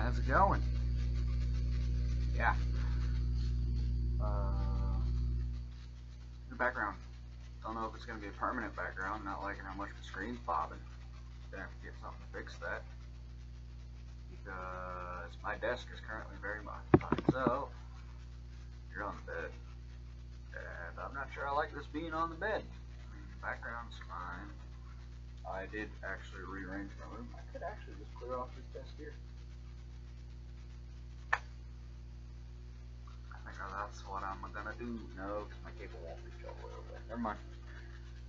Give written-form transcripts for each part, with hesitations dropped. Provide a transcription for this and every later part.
How's it going? Yeah. The background. Don't know if it's going to be a permanent background. Not liking how much the screen's bobbing. Gonna have to get something to fix that. Because my desk is currently very modified. So, you're on the bed. And I'm not sure I like this being on the bed. I mean, the background's fine. I did actually rearrange my room. I could actually just clear off this desk here. I think that's what I'm gonna do. No, because my cable won't reach all the way over there. Never mind.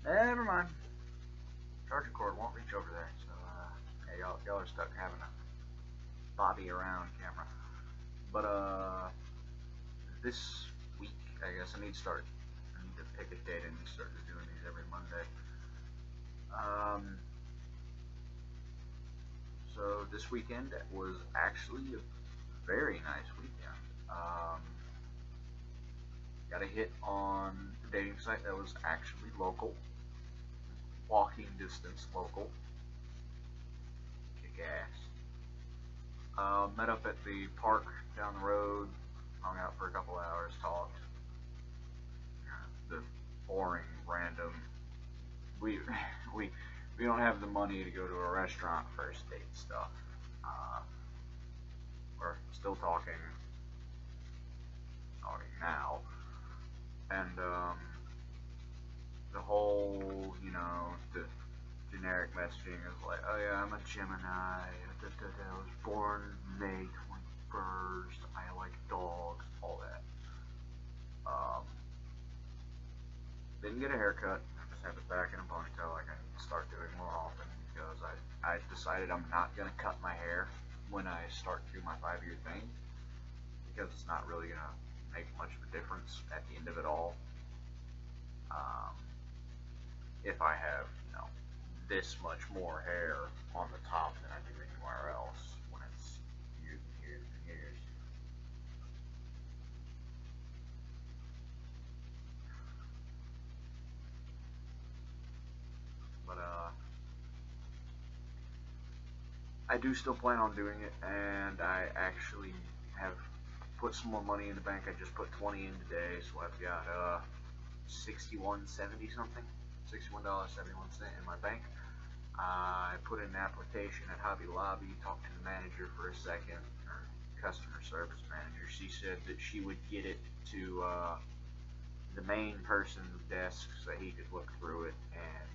Never mind. Charger cord won't reach over there. So, yeah, y'all are stuck having a bobby around camera. But, this week, I guess I need to pick a date and start doing these every Monday. So this weekend was actually a very nice weekend. Got a hit on the dating site that was actually local, walking distance local. Kick ass. Met up at the park down the road, hung out for a couple hours, talked. The boring, random. We we we don't have the money to go to a restaurant first date stuff. We're still talking now, and the whole, the generic messaging is like, oh yeah, I'm a Gemini. I was born May 21st. I like dogs. All that. Didn't get a haircut. I just have it back in a ponytail like I need to start doing more often because I decided I'm not going to cut my hair when I start to do my 5-year thing because it's not really going to make much of a difference at the end of it all. If I have, this much more hair on the top than I do anywhere else when it's years and years and years. But I do still plan on doing it, and I actually have put some more money in the bank. I just put 20 in today, so I've got $61.70 something, $61.71 in my bank. I put in an application at Hobby Lobby, talked to the manager for a second, or customer service manager. She said that she would get it to the main person's desk so he could look through it, and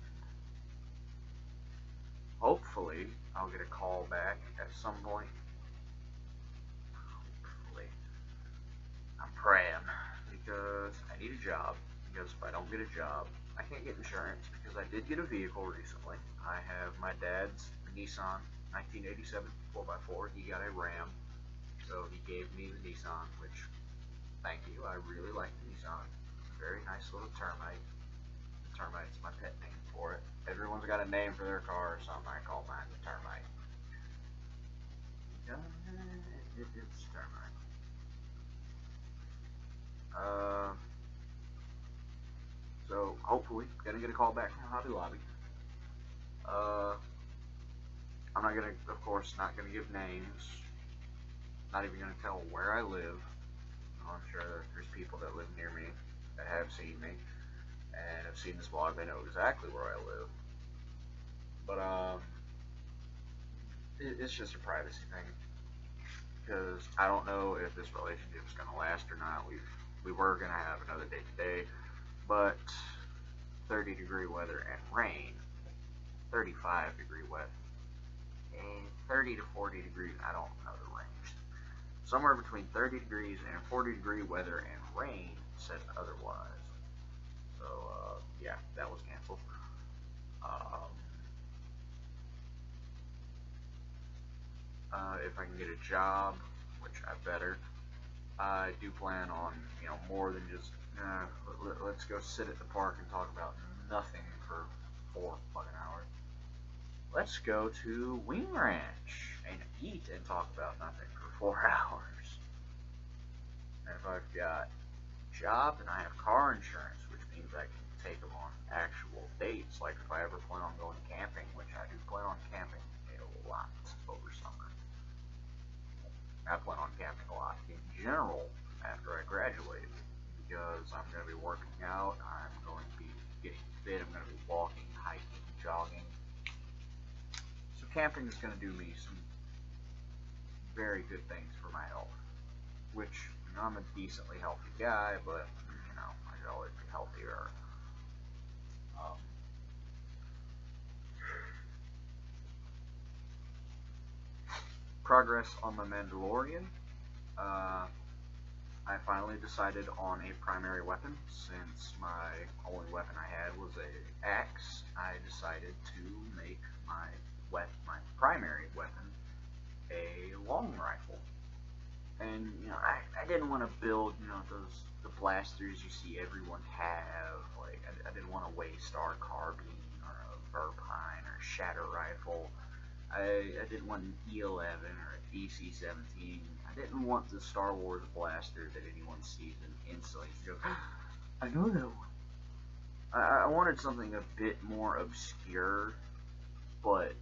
hopefully I'll get a call back at some point. Hopefully. I'm praying because I need a job, because if I don't get a job, I can't get insurance because I did get a vehicle recently. I have my dad's Nissan 1987 4x4. He got a Ram, so he gave me the Nissan, which, thank you. I really like the Nissan. It's a very nice little Termite. The Termite's my pet name for it. Everyone's got a name for their car or something. I call mine the Termite. It's Termite. So hopefully, gonna get a call back from Hobby Lobby. I'm not gonna, of course, not gonna give names. Not even gonna tell where I live. I'm sure there's people that live near me that have seen me and have seen this vlog. They know exactly where I live. But it's just a privacy thing because I don't know if this relationship is gonna last or not. We were gonna have another date today, but 30-degree weather and rain, 35-degree weather, and 30 to 40 degrees, I don't know the range. Somewhere between 30 degrees and 40-degree weather and rain said otherwise. So, yeah, that was canceled. If I can get a job, which I better, I do plan on, more than just, let's go sit at the park and talk about nothing for 4 fucking hours. Let's go to Wing Ranch and eat and talk about nothing for 4 hours. And if I've got a job and I have car insurance, which means I can take them on actual dates, like if I ever plan on going camping, which I do plan on camping a lot over summer. camping is going to do me some very good things for my health. Which, you know, I'm a decently healthy guy, but, you know, I could always be healthier. Um, Progress on the Mandalorian. I finally decided on a primary weapon. Since my only weapon I had was a axe, I decided to make my primary weapon a long rifle. And, you know, I didn't want to build, you know, the blasters you see everyone have. Like, I didn't want to waste our carbine or a Verpine or Shatter rifle. I didn't want an E11 or a DC-17. I didn't want the Star Wars blaster that anyone sees and instantly goes, I know that one. I wanted something a bit more obscure, but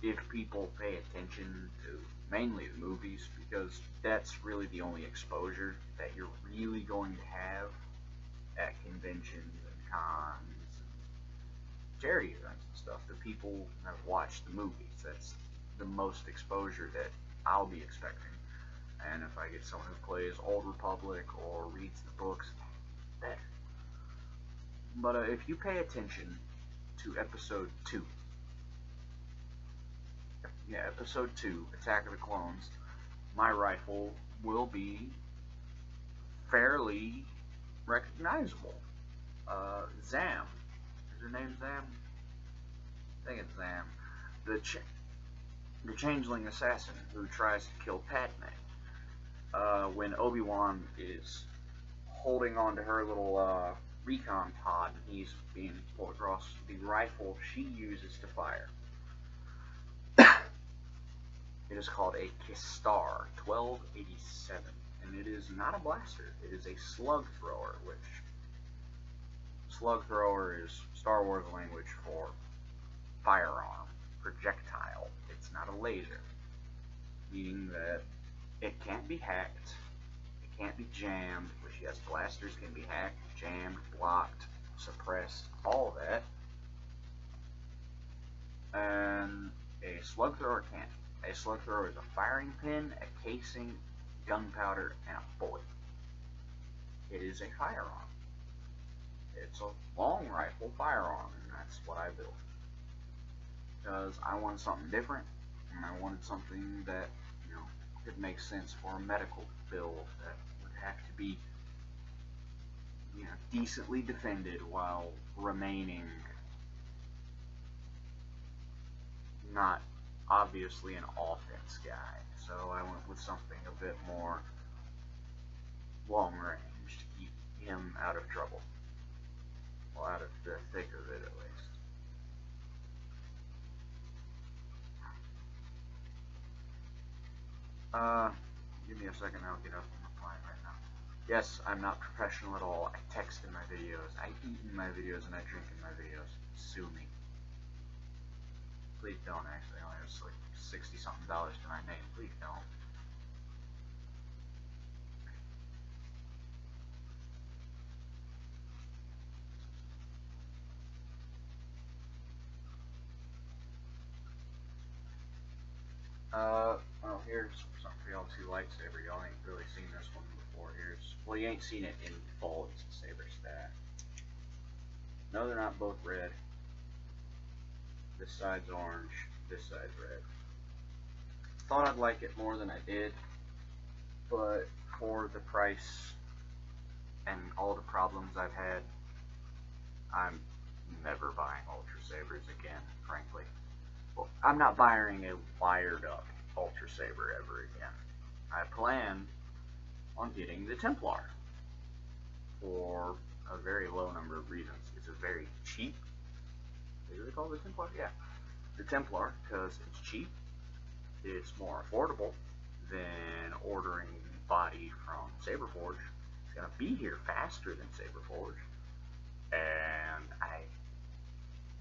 if people pay attention to mainly the movies, because that's really the only exposure that you're really going to have at conventions and cons and charity events and stuff. The people that have watched the movies, that's the most exposure that I'll be expecting. And if I get someone who plays Old Republic or reads the books, better. But if you pay attention to Episode 2, Episode 2, Attack of the Clones, my rifle will be fairly recognizable. Zam. Is her name Zam? I think it's Zam. The changeling assassin who tries to kill Padme. When Obi-Wan is holding on to her little recon pod and he's being pulled across, the rifle she uses to fire. It is called a Kistar 1287, and it is not a blaster. It is a slug thrower, which slug thrower is Star Wars language for firearm, projectile. It's not a laser, meaning that it can't be hacked, it can't be jammed, which yes, blasters can be hacked, jammed, blocked, suppressed, all of that, and a slug thrower can't. A slug thrower is a firing pin, a casing, gunpowder, and a bullet. It is a firearm. It's a long rifle firearm, and that's what I built. Because I wanted something different, and I wanted something that, you know, could make sense for a medical build that would have to be, you know, decently defended while remaining not obviously an offense guy. So I went with something a bit more long range to keep him out of trouble. Well, out of the thick of it, at least. Give me a second, I'll get up and reply right now. Yes, I'm not professional at all. I text in my videos, I eat in my videos, and I drink in my videos. Sue me. Please don't, actually. I only have like $60-something to my name. Please don't. Well, here's something for y'all to lightsaber. Y'all ain't really seen this one before. Well, you ain't seen it in full. It's a saber stat. No, they're not both red. This side's orange, this side's red. Thought I'd like it more than I did, but for the price and all the problems I've had, I'm never buying Ultra Sabers again, frankly. Well, I'm not buying a wired up Ultra Saber ever again. I plan on getting the Templar for a very low number of reasons. It's a very cheap, what do they call the Templar? Yeah, the Templar, because it's cheap, it's more affordable than ordering the body from Saberforge. It's going to be here faster than Saberforge, and I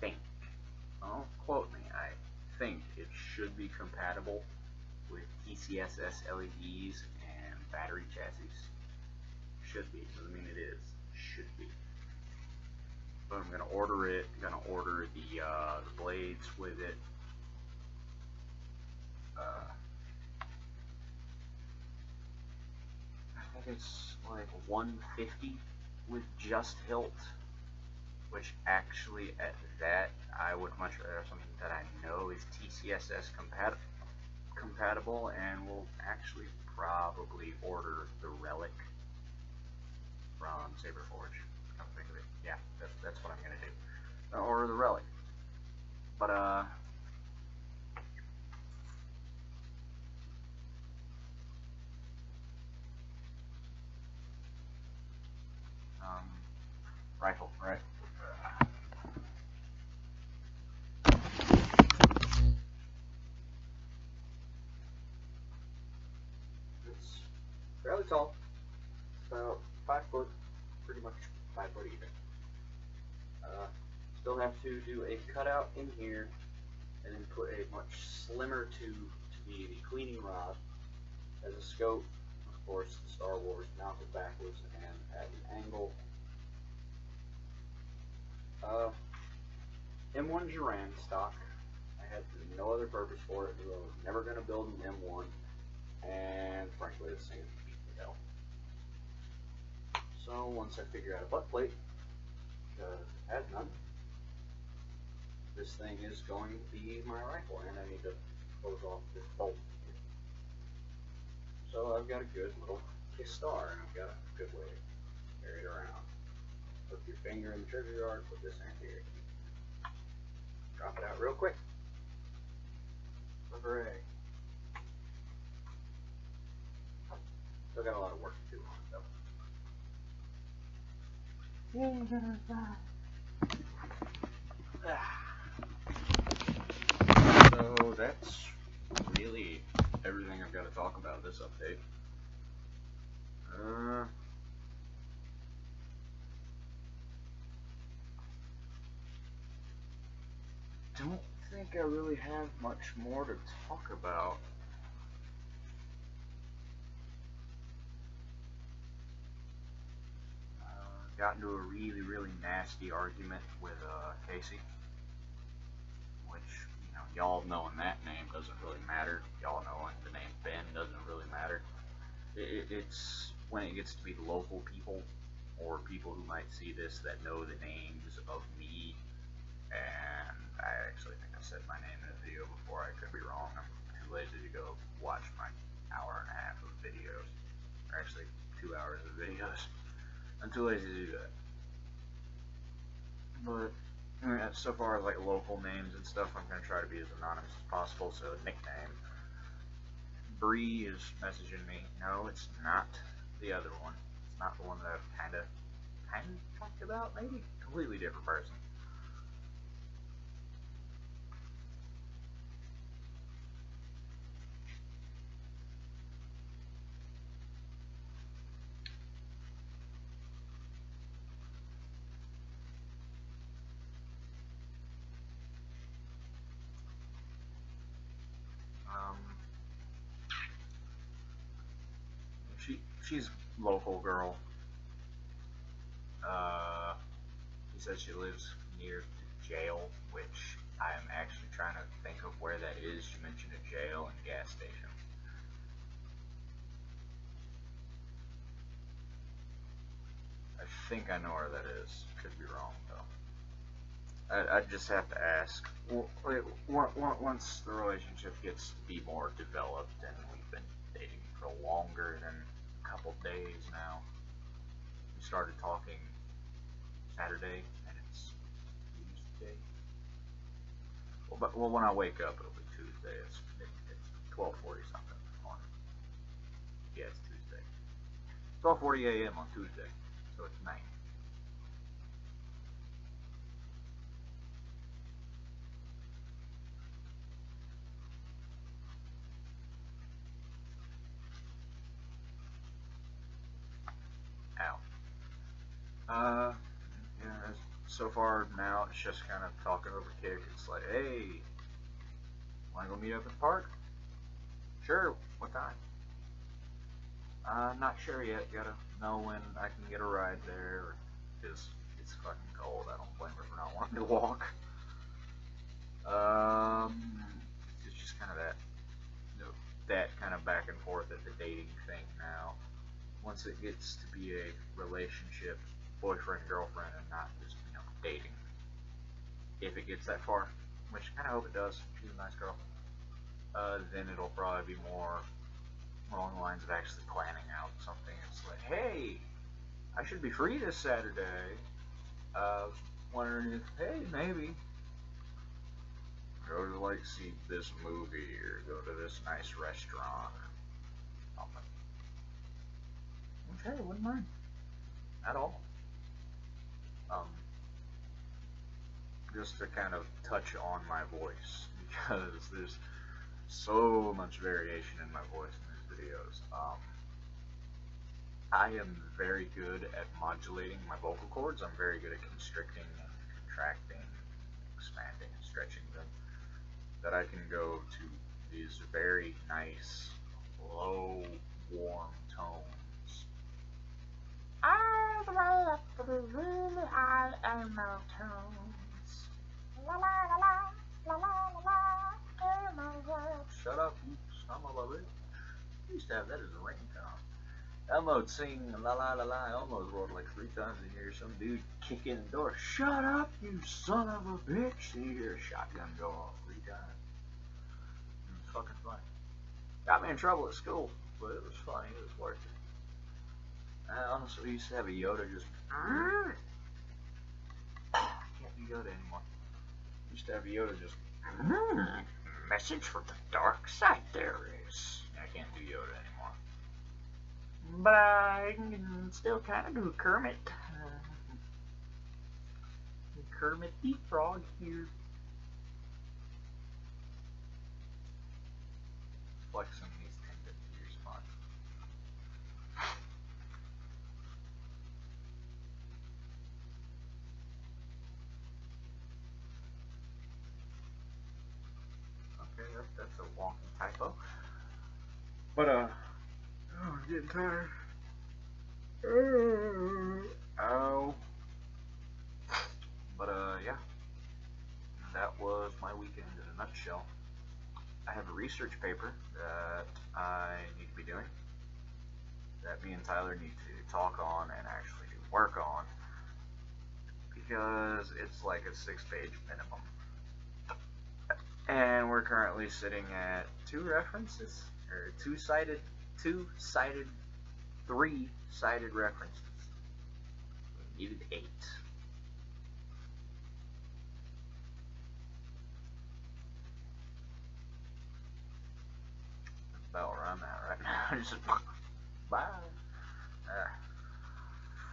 think, don't quote me, I think it should be compatible with TCSS LEDs and battery chassis. Should be. Doesn't mean it is. Should be. But I'm gonna order it. I'm gonna order the blades with it. it's like 150 with just hilt, which actually at that I would much rather have something that I know is TCSS compatible, and will actually probably order the Relic from Saberforge. Come think of it, yeah, that's what I'm gonna do. Order the Relic, but rifle, right? It's fairly tall. It's about 5 foot, pretty much 5 foot even. Still have to do a cutout in here, and then put a much slimmer tube to be the cleaning rod as a scope. Of course, the Star Wars mounted backwards and at an angle. M1 Duran stock. I had no other purpose for it. I was never going to build an M1, and frankly, this thing is beat to hell. So once I figure out a butt plate, because it has none, this thing is going to be my rifle, and I need to close off this bolt. So I've got a good little Kistar, and I've got a good way to carry it around. Put your finger in the trigger guard, put this in here. Drop it out real quick. Hooray. Still got a lot of work to do on it though. So that's really everything I've got to talk about this update. Don't think I really have much more to talk about. Got into a really nasty argument with Casey, which, you know, y'all knowing that name doesn't really matter. Y'all knowing the name Ben doesn't really matter. It's when it gets to be local people or people who might see this that know the names of me, and I actually think I said my name in a video before. I could be wrong. I'm too lazy to go watch my hour and a half of videos, or actually 2 hours of videos. I'm too lazy to do that. But so far as like local names and stuff, I'm gonna try to be as anonymous as possible. So nickname, Bree is messaging me. No, it's not the other one. It's not the one that I've kind of talked about. Maybe completely different person. She's local girl. He says she lives near the jail, which I'm actually trying to think of where that is. She mentioned a jail and gas station. I think I know where that is. Could be wrong though. I just have to ask. Once the relationship gets to be more developed, and we've been dating for longer than a couple days now. We started talking Saturday, and it's Tuesday. Well, when I wake up, it'll be Tuesday. It's 12:40 something on. Yeah, it's Tuesday. 12:40 a.m. on Tuesday, so it's 9. Ow. Yeah, so far now it's just kind of talking over kick. It's like, hey, wanna go meet up at the park? Sure. What time? Not sure yet. Gotta know when I can get a ride there, because it's fucking cold. I don't blame her for not wanting to walk. It's just kind of that kind of back and forth at the dating thing now, once it gets to be a relationship, boyfriend, girlfriend, and not just, dating. If it gets that far, which I kind of hope it does. She's a nice girl. Then it'll probably be more along the lines of actually planning out something. It's like, hey, I should be free this Saturday. Wondering if, hey, maybe go to like see this movie or go to this nice restaurant or something. Which, hey, wouldn't mind at all. Just to kind of touch on my voice, because there's so much variation in my voice in these videos. I am very good at modulating my vocal cords. I'm very good at constricting and contracting, expanding and stretching them, that I can go to these very nice, low, warm tones. All the way up to the really high emo tones. La la la la, la la la la, emo world. Shut up, you son of a bitch. I used to have that as a ringtone. Elmo'd sing La La La La Elmo's World like 3 times a year. Some dude kick in the door, shut up, you son of a bitch. And you hear a shotgun go off 3 times. It was fucking funny. Got me in trouble at school, but it was funny. It was worth it. I honestly used to have a Yoda just. I can't do Yoda anymore. Used to have a Yoda just. Message from the dark side there is. I can't do Yoda anymore. But I can still kind of do Kermit. Kermit the Frog here. Flexing these tendons here is fun. Okay, that's a wonky typo. But, oh, I'm getting tired. Oh. But, yeah. That was my weekend in a nutshell. I have a research paper that I need to be doing, that me and Tyler need to talk on and actually do work on, because it's like a 6-page minimum. And we're currently sitting at 2 references, or 3-sided references. We needed 8. That's about where I'm at right now. Just bye.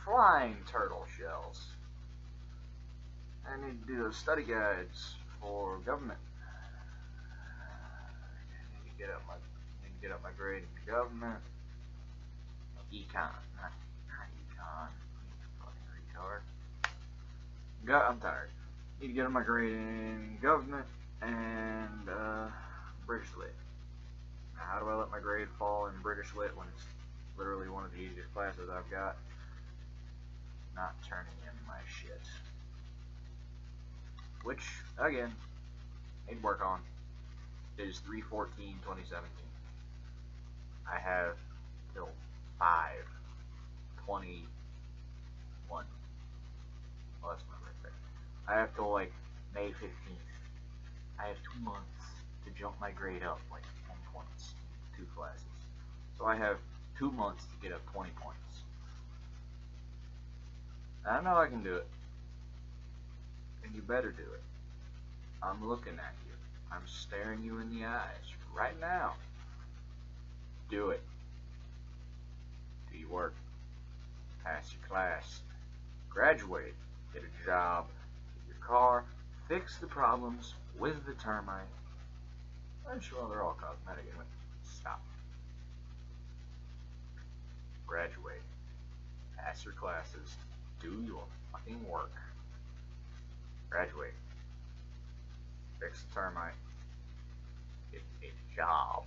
Flying turtle shells. I need to do those study guides for government. I need to get up my grade in government. Econ, not econ. Fucking retard. I'm tired. Need to get up my grade in government and British Lit. Now, how do I let my grade fall in British Lit when it's literally one of the easiest classes I've got? Not turning in my shit. Which, again, need to work on. It is 3/14/2017. I have till 5/21. Well, that's my birthday. I have till like May 15th. I have 2 months to jump my grade up like 10 points in 2 classes. So I have 2 months to get up 20 points. I know I can do it. And you better do it. I'm looking at you. I'm staring you in the eyes right now. Do it. Do your work. Pass your class. Graduate. Get a job. Get your car. Fix the problems with the termite. I'm sure they're all cosmetic anyway. Stop. Graduate. Pass your classes. Do your fucking work. Graduate. Fix the termite. Get a job.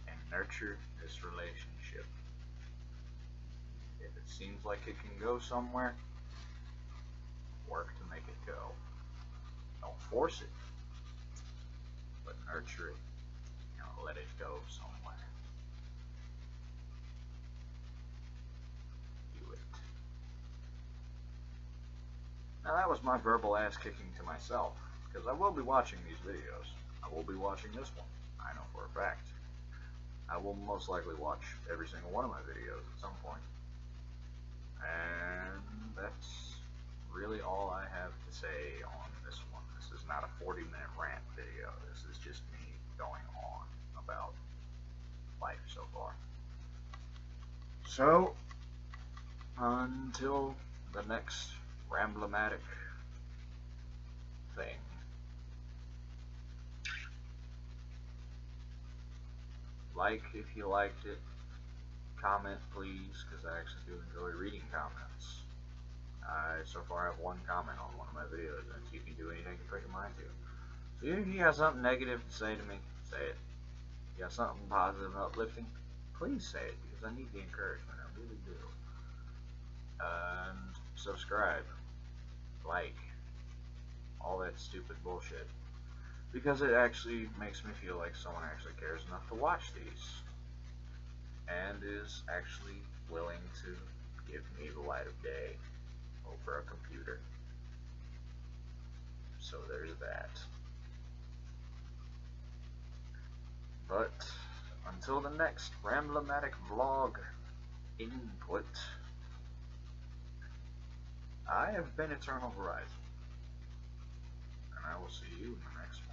And nurture this relationship. If it seems like it can go somewhere, work to make it go. Don't force it, but nurture it. Let it go somewhere. Now that was my verbal ass kicking to myself, because I will be watching these videos. I will be watching this one. I know for a fact. I will most likely watch every single one of my videos at some point. And that's really all I have to say on this one. This is not a 40-minute rant video. This is just me going on about life so far. So, until the next Ramblematic thing. Like if you liked it. Comment please, because I actually do enjoy reading comments. I so far have one comment on one of my videos, and you can do anything you put your mind to. So if you got something negative to say to me, say it. If you got something positive and uplifting, please say it, because I need the encouragement, I really do. And subscribe, like, all that stupid bullshit. Because it actually makes me feel like someone actually cares enough to watch these. And is actually willing to give me the light of day over a computer. So there's that. But until the next Ramblematic vlog input, I have been Eternal Horizon, and I will see you in the next one.